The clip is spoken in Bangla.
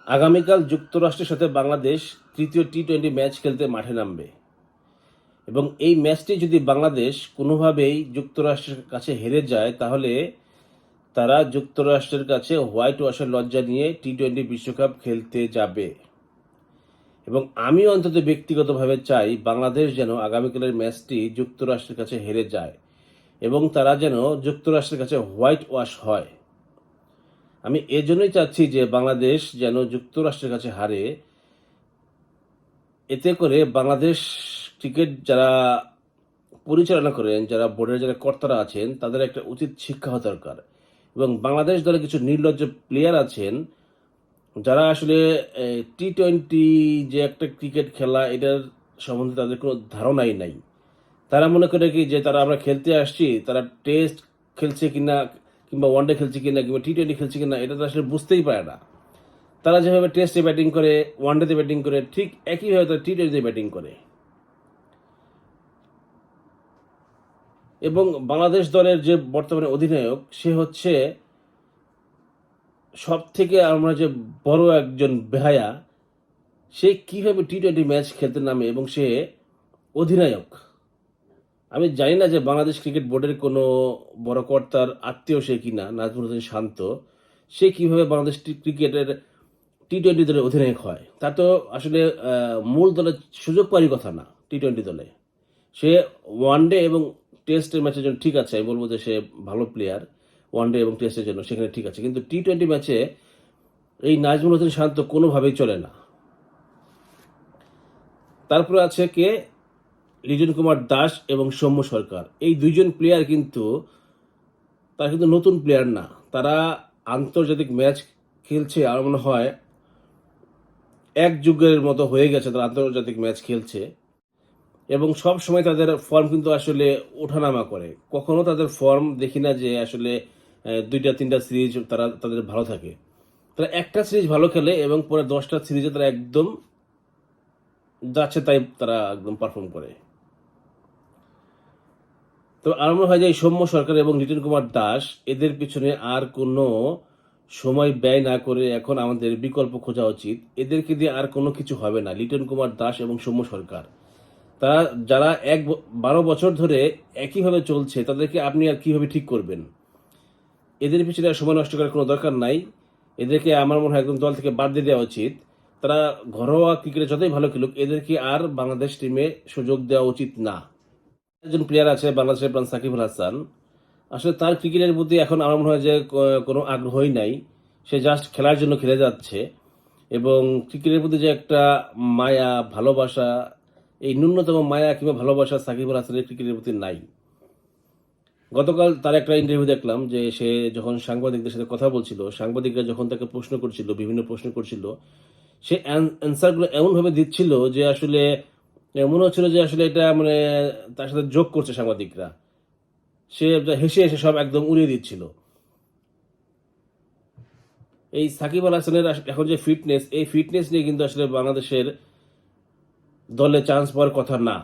আগামীকাল যুক্তরাষ্ট্রের সাথে বাংলাদেশ তৃতীয় টি-20 ম্যাচ খেলতে মাঠে নামবে এবং এই ম্যাচটি যদি বাংলাদেশ কোনোভাবেই যুক্তরাষ্ট্রের কাছে হেরে যায় তাহলে তারা যুক্তরাষ্ট্রের কাছে হোয়াইট ওয়াশের লজ্জা নিয়ে টি-20 বিশ্বকাপ খেলতে যাবে। এবং আমি অন্তত ব্যক্তিগতভাবে চাই বাংলাদেশ যেন আগামীকালের ম্যাচটি যুক্তরাষ্ট্রের কাছে হেরে যায় এবং তারা যেন যুক্তরাষ্ট্রের কাছে হোয়াইট ওয়াশ হয়। আমি এজন্যই চাচ্ছি যে বাংলাদেশ যেন যুক্তরাষ্ট্রের কাছে হারে। এতে করে বাংলাদেশ ক্রিকেট যারা পরিচালনা করেন, যারা বোর্ডের যারা কর্তারা আছেন, তাদের একটা উচিত শিক্ষা হওয়া দরকার। এবং বাংলাদেশ দলে কিছু নির্লজ্জ প্লেয়ার আছেন যারা আসলে টি-20 যে একটা ক্রিকেট খেলা, এটার সম্বন্ধে তাদের কোনো ধারণাই নাই। তারা মনে করে কি যে তারা আমরা খেলতে আসছি, তারা টেস্ট খেলছে কিনা কিংবা ওয়ানডে খেলছে কিনা কিংবা টি-20 খেলছে কিনা এটা তো আসলে বুঝতেই পারে না। তারা যেভাবে টেস্টে ব্যাটিং করে, ওয়ানডেতে ব্যাটিং করে, ঠিক একইভাবে তারা টি-20তে ব্যাটিং করে। এবং বাংলাদেশ দলের যে বর্তমানে অধিনায়ক, সে হচ্ছে সব থেকে আমরা যে বড় একজন বেহায়া। সে কিভাবে টি-20 ম্যাচ খেলতে নামে এবং সে অধিনায়ক। আমি জানি না যে বাংলাদেশ ক্রিকেট বোর্ডের কোনো বড় কর্তার আত্মীয় সে কিনা, নাজমুল হোসেন শান্ত। সে কিভাবে বাংলাদেশ ক্রিকেটের টি-20 দলের অধিনায়ক হয়। তা তো আসলে মূল দলের সুযোগ পাওয়ারই কথা না টি-20 দলে। সে ওয়ানডে এবং টেস্টের ম্যাচের জন্য ঠিক আছে, আমি বলবো যে সে ভালো প্লেয়ার ওয়ানডে এবং টেস্টের জন্য, সেখানে ঠিক আছে। কিন্তু টি-20 ম্যাচে এই নাজমুল হোসেন শান্ত কোনোভাবেই চলে না। তারপরে আছে কে, লিজন কুমার দাস এবং সৌম্য সরকার। এই দুইজন প্লেয়ার কিন্তু তারা কিন্তু নতুন প্লেয়ার না, তারা আন্তর্জাতিক ম্যাচ খেলছে। আর মনে হয় এক যুগের মতো হয়ে গেছে তারা আন্তর্জাতিক ম্যাচ খেলছে এবং সব সময় তাদের ফর্ম কিন্তু আসলে ওঠানামা করে। কখনো তাদের ফর্ম দেখি না যে আসলে দুইটা তিনটা সিরিজ তারা তাদের ভালো থাকে। তারা একটা সিরিজ ভালো খেলে এবং পরে 10টা সিরিজে তারা একদম যাচ্ছে তাই তারা একদম পারফর্ম করে। তো আমার মনে হয় যে এই সৌম্য সরকার এবং লিটন কুমার দাস, এদের পিছনে আর কোনো সময় ব্যয় না করে এখন আমাদের বিকল্প খোঁজা উচিত। এদেরকে দিয়ে আর কোনো কিছু হবে না। লিটন কুমার দাস এবং সৌম্য সরকার, তারা যারা 12 বছর ধরে একইভাবে চলছে, তাদেরকে আপনি আর কিভাবে ঠিক করবেন? এদের পিছনে আর সময় নষ্ট করার কোনো দরকার নাই। এদেরকে আমার মনে হয় একদম দল থেকে বাদ দিয়ে দেওয়া উচিত। তারা ঘরোয়া ক্রিকেটে যতই ভালো খেলুক, এদেরকে আর বাংলাদেশ টিমে সুযোগ দেওয়া উচিত না। একজন প্লেয়ার আছে বাংলাদেশের প্রাণ, সাকিব আল হাসান। আসলে তার ক্রিকেটের প্রতি এখন আমার মনে হয় যে কোনো আগ্রহই নাই। সে জাস্ট খেলার জন্য খেলে যাচ্ছে এবং ক্রিকেটের প্রতি যে একটা মায়া, ভালোবাসা, এই ন্যূনতম মায়া কিংবা ভালোবাসা সাকিব আল হাসানের ক্রিকেটের প্রতি নাই। গতকাল তার একটা ইন্টারভিউ দেখলাম যে সে যখন সাংবাদিকদের সাথে কথা বলছিল, সাংবাদিকরা যখন তাকে প্রশ্ন করছিল, বিভিন্ন প্রশ্ন করছিল, সে অ্যান্সারগুলো এমনভাবে দিচ্ছিল যে আসলে মনে হচ্ছিল যে আসলে এটা মানে তার সাথে যোগ করছে সাংবাদিকরা। সে হেসে হেসে সব একদম উড়িয়ে দিচ্ছিল। এই সাকিব আল হাসানের এখন যে ফিটনেস, এই ফিটনেস নিয়ে কিন্তু আসলে বাংলাদেশের দলে চান্স পাওয়ার কথা না।